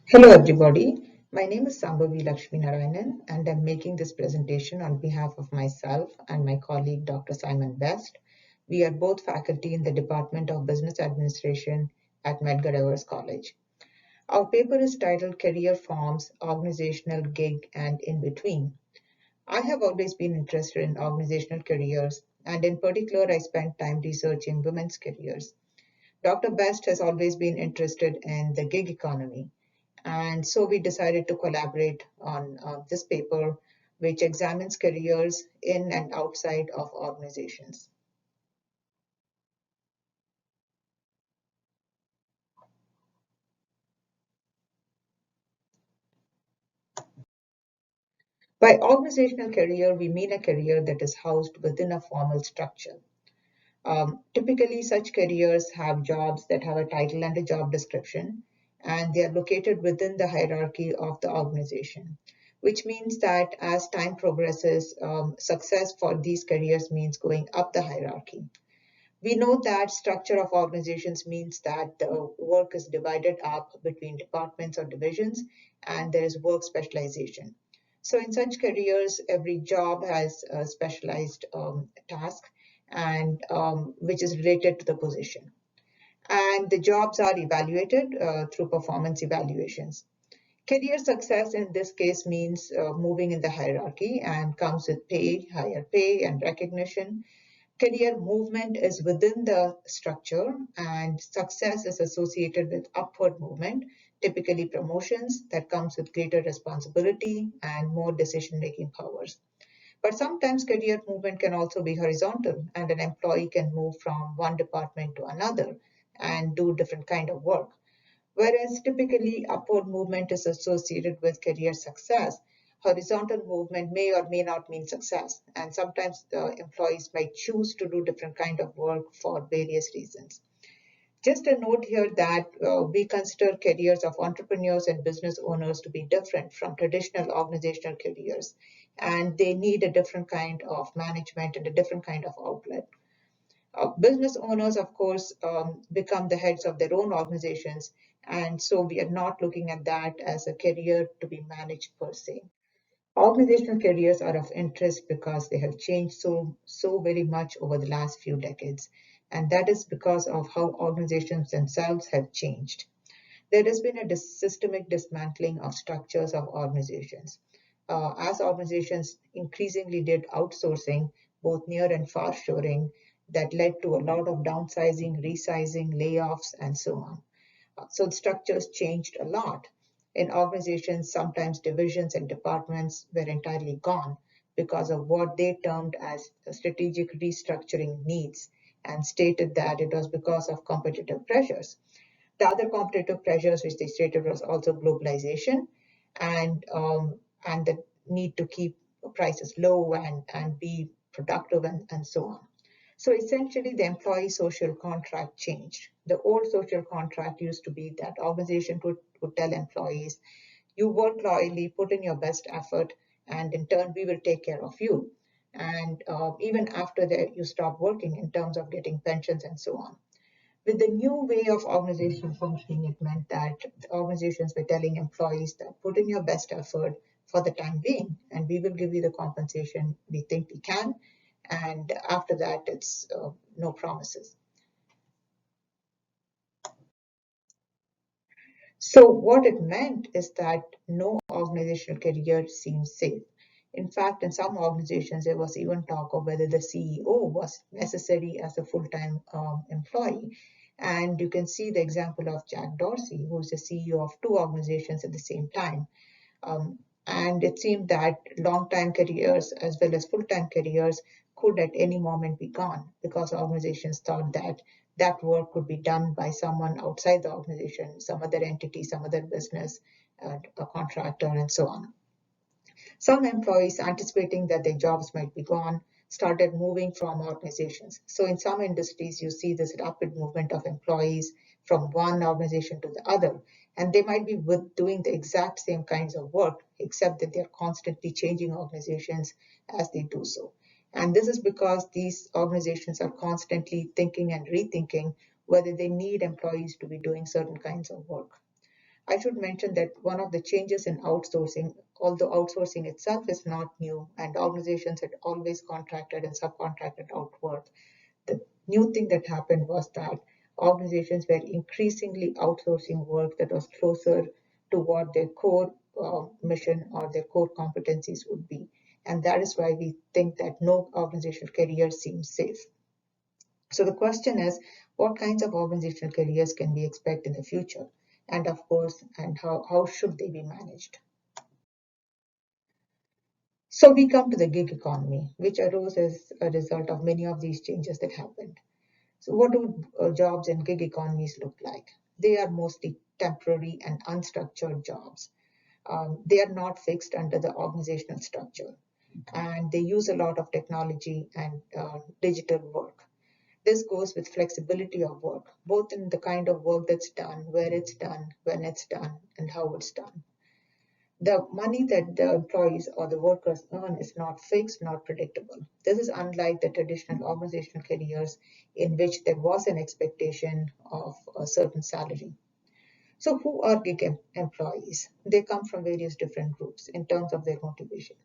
Hello everybody, my name is Sambhavi Lakshminarayanan and I'm making this presentation on behalf of myself and my colleague Dr. Simon Best. We are both faculty in the Department of Business Administration at Medgar College. Our paper is titled Career Forms, Organizational Gig and In Between. I have always been interested in organizational careers and in particular I spent time researching women's careers. Dr. Best has always been interested in the gig economy. And so we decided to collaborate on this paper, which examines careers in and outside of organizations. By organizational career, we mean a career that is housed within a formal structure. Typically, such careers have jobs that have a title and a job description, and they are located within the hierarchy of the organization, which means that as time progresses, success for these careers means going up the hierarchy. We know that structure of organizations means that the work is divided up between departments or divisions, and there is work specialization. So in such careers, every job has a specialized task and which is related to the position. And the jobs are evaluated through performance evaluations. Career success in this case means moving in the hierarchy and comes with pay, higher pay, and recognition. Career movement is within the structure, and success is associated with upward movement, typically promotions that comes with greater responsibility and more decision-making powers. But sometimes career movement can also be horizontal, and an employee can move from one department to another and do different kind of work. Whereas typically upward movement is associated with career success, horizontal movement may or may not mean success. And sometimes the employees might choose to do different kind of work for various reasons. Just a note here that we consider careers of entrepreneurs and business owners to be different from traditional organizational careers, and they need a different kind of management and a different kind of outlet. Business owners, of course, become the heads of their own organizations, and so we are not looking at that as a career to be managed per se. Organizational careers are of interest because they have changed so very much over the last few decades, and that is because of how organizations themselves have changed. There has been a systemic dismantling of structures of organizations. As organizations increasingly did outsourcing, both near and far shoring, that led to a lot of downsizing, resizing, layoffs, and so on. So the structures changed a lot. In organizations, sometimes divisions and departments were entirely gone because of what they termed as strategic restructuring needs and stated that it was because of competitive pressures. The other competitive pressures which they stated was also globalization and the need to keep prices low and be productive and so on. So essentially, the employee social contract changed. The old social contract used to be that organization would tell employees, you work loyally, put in your best effort, and in turn, we will take care of you. And even after that, you stop working in terms of getting pensions and so on. With the new way of organizational functioning, it meant that the organizations were telling employees that put in your best effort for the time being, and we will give you the compensation we think we can. And after that, it's no promises. So, what it meant is that no organizational career seems safe. In fact, in some organizations, there was even talk of whether the CEO was necessary as a full time employee. And you can see the example of Jack Dorsey, who is the CEO of two organizations at the same time. Um, and it seemed that long time careers as well as full time careers could at any moment be gone because organizations thought that that work could be done by someone outside the organization, some other entity, some other business, a contractor, and so on. Some employees, anticipating that their jobs might be gone, started moving from organizations. So, in some industries, you see this rapid movement of employees from one organization to the other, and they might be doing the exact same kinds of work, except that they're constantly changing organizations as they do so. And this is because these organizations are constantly thinking and rethinking whether they need employees to be doing certain kinds of work. I should mention that one of the changes in outsourcing, although outsourcing itself is not new and organizations had always contracted and subcontracted out work, the new thing that happened was that organizations were increasingly outsourcing work that was closer to what their core mission or their core competencies would be. And that is why we think that no organizational career seems safe. So the question is, what kinds of organizational careers can we expect in the future? And of course, and how should they be managed? So we come to the gig economy, which arose as a result of many of these changes that happened. So what do jobs in gig economies look like? They are mostly temporary and unstructured jobs. They are not fixed under the organizational structure, and they use a lot of technology and digital work. This goes with flexibility of work, both in the kind of work that's done, where it's done, when it's done, and how it's done. The money that the employees or the workers earn is not fixed, not predictable. This is unlike the traditional organizational careers in which there was an expectation of a certain salary. So, who are gig employees? They come from various different groups in terms of their motivation.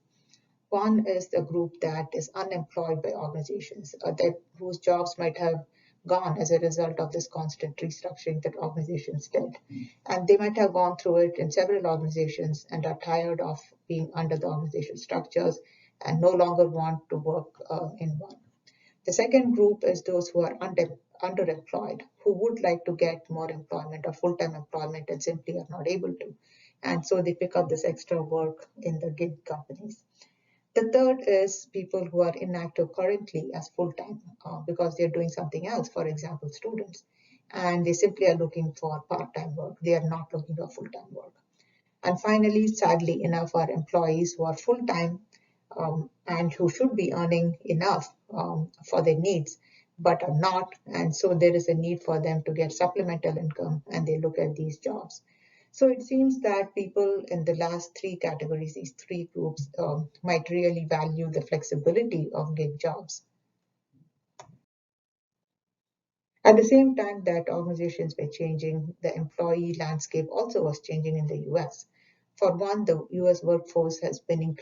One is the group that is unemployed by organizations, that whose jobs might have gone as a result of this constant restructuring that organizations did. And they might have gone through it in several organizations and are tired of being under the organizational structures and no longer want to work in one. The second group is those who are underemployed, who would like to get more employment or full-time employment and simply are not able to. And so they pick up this extra work in the gig companies. The third is people who are inactive currently as full-time because they're doing something else, for example, students, and they simply are looking for part-time work. They are not looking for full-time work. And finally, sadly enough, are employees who are full-time and who should be earning enough for their needs, but are not. And so there is a need for them to get supplemental income, and they look at these jobs. So it seems that people in the last three categories, these three groups, might really value the flexibility of gig jobs. At the same time that organizations were changing, the employee landscape also was changing in the US. For one, the US workforce has been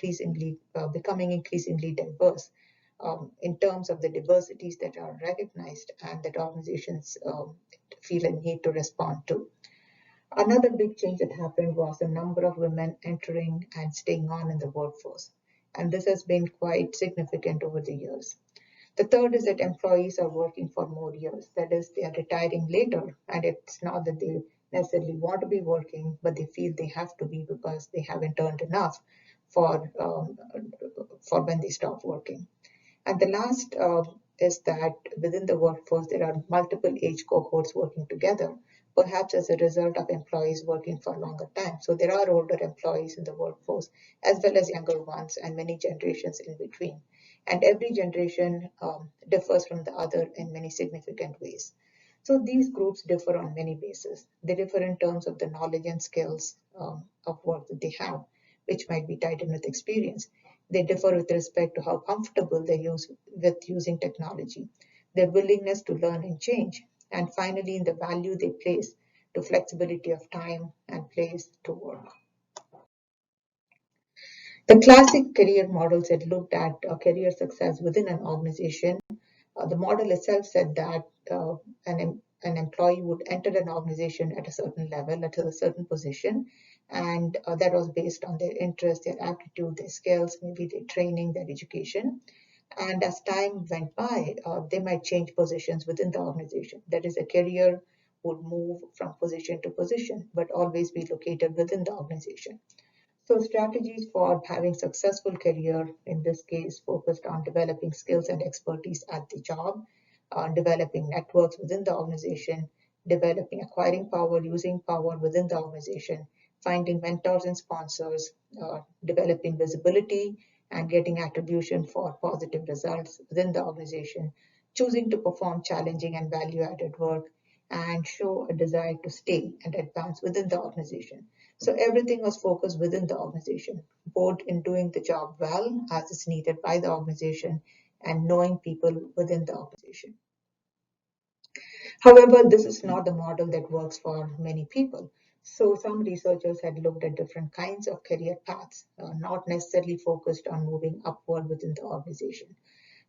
becoming increasingly diverse in terms of the diversities that are recognized and that organizations feel a need to respond to. Another big change that happened was the number of women entering and staying on in the workforce. And this has been quite significant over the years. The third is that employees are working for more years. That is, they are retiring later, and it's not that they necessarily want to be working, but they feel they have to be because they haven't earned enough for when they stop working. And the last is that within the workforce, there are multiple age cohorts working together, perhaps as a result of employees working for a longer time. So there are older employees in the workforce, as well as younger ones, and many generations in between. And every generation differs from the other in many significant ways. So these groups differ on many bases. They differ in terms of the knowledge and skills of work that they have, which might be tied in with experience. They differ with respect to how comfortable they use with using technology, their willingness to learn and change, and finally in the value they place to flexibility of time and place to work. The classic career models that looked at career success within an organization, the model itself said that an employee would enter an organization at a certain level, at a certain position, and that was based on their interests, their aptitude, their skills, maybe their training, their education. And as time went by, they might change positions within the organization. That is, a career would move from position to position, but always be located within the organization. So strategies for having successful career in this case focused on developing skills and expertise at the job, developing networks within the organization, developing acquiring power, using power within the organization, finding mentors and sponsors, developing visibility and getting attribution for positive results within the organization, choosing to perform challenging and value-added work, and show a desire to stay and advance within the organization. So everything was focused within the organization, both in doing the job well as is needed by the organization and knowing people within the organization. However, this is not the model that works for many people. So some researchers had looked at different kinds of career paths, not necessarily focused on moving upward within the organization.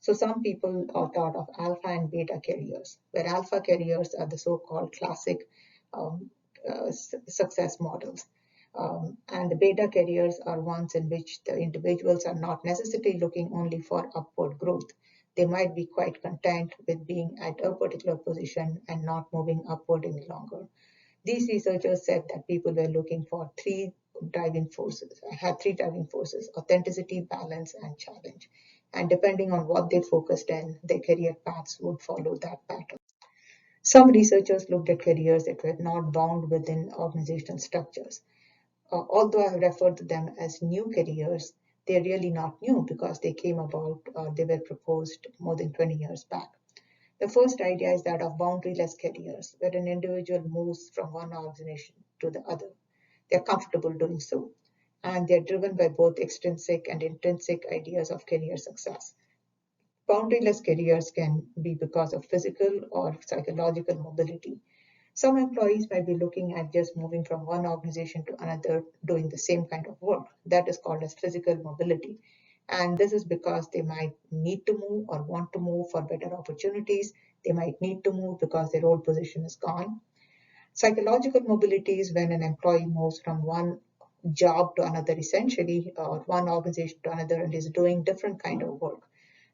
So some people thought of alpha and beta careers, where alpha careers are the so-called classic um, success models. And the beta careers are ones in which the individuals are not necessarily looking only for upward growth. They might be quite content with being at a particular position and not moving upward any longer. These researchers said that people were looking for three driving forces: authenticity, balance, and challenge. And depending on what they focused in, their career paths would follow that pattern. Some researchers looked at careers that were not bound within organizational structures. Although I have referred to them as new careers, they're really not new because they were proposed more than 20 years back. The first idea is that of boundaryless careers, where an individual moves from one organization to the other. They're comfortable doing so, and they're driven by both extrinsic and intrinsic ideas of career success. Boundaryless careers can be because of physical or psychological mobility. Some employees might be looking at just moving from one organization to another doing the same kind of work. That is called as physical mobility. And this is because they might need to move or want to move for better opportunities. They might need to move because their old position is gone. Psychological mobility is when an employee moves from one job to another, essentially, or one organization to another, and is doing different kind of work.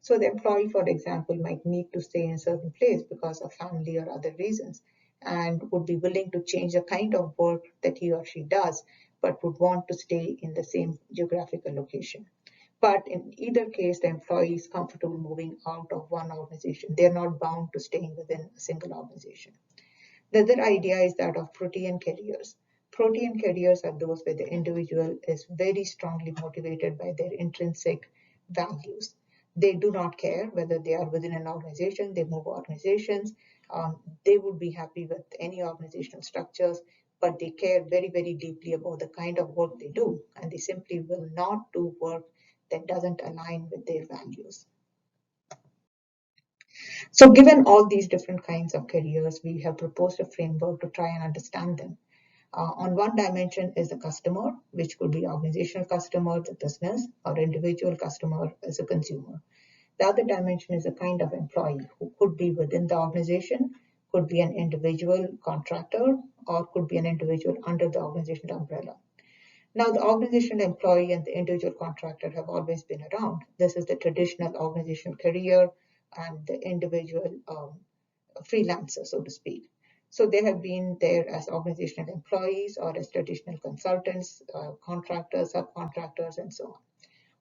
So the employee, for example, might need to stay in a certain place because of family or other reasons, and would be willing to change the kind of work that he or she does, but would want to stay in the same geographical location. But in either case, the employee is comfortable moving out of one organization. They're not bound to staying within a single organization. The other idea is that of protean careers. Protean careers are those where the individual is very strongly motivated by their intrinsic values. They do not care whether they are within an organization, they move organizations, they would be happy with any organizational structures, but they care very, very deeply about the kind of work they do, and they simply will not do work that doesn't align with their values. So given all these different kinds of careers, we have proposed a framework to try and understand them. On one dimension is the customer, which could be organizational customer, the business, or individual customer as a consumer. The other dimension is a kind of employee who could be within the organization, could be an individual contractor, or could be an individual under the organizational umbrella. Now, the organizational employee and the individual contractor have always been around. This is the traditional organizational career and the individual freelancer, so to speak. So they have been there as organizational employees or as traditional consultants, contractors, subcontractors, and so on.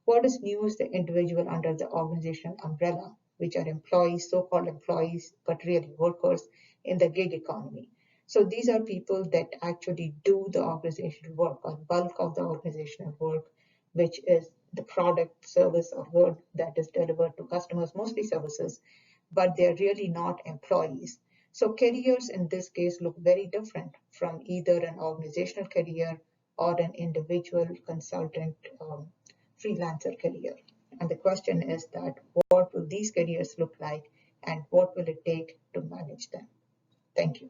What is new is the individual under the organizational umbrella, which are employees, so-called employees, but really workers in the gig economy. So these are people that actually do the organizational work or bulk of the organizational work, which is the product, service, or good that is delivered to customers, mostly services, but they're really not employees. So careers in this case look very different from either an organizational career or an individual consultant freelancer career. And the question is that what will these careers look like and what will it take to manage them? Thank you.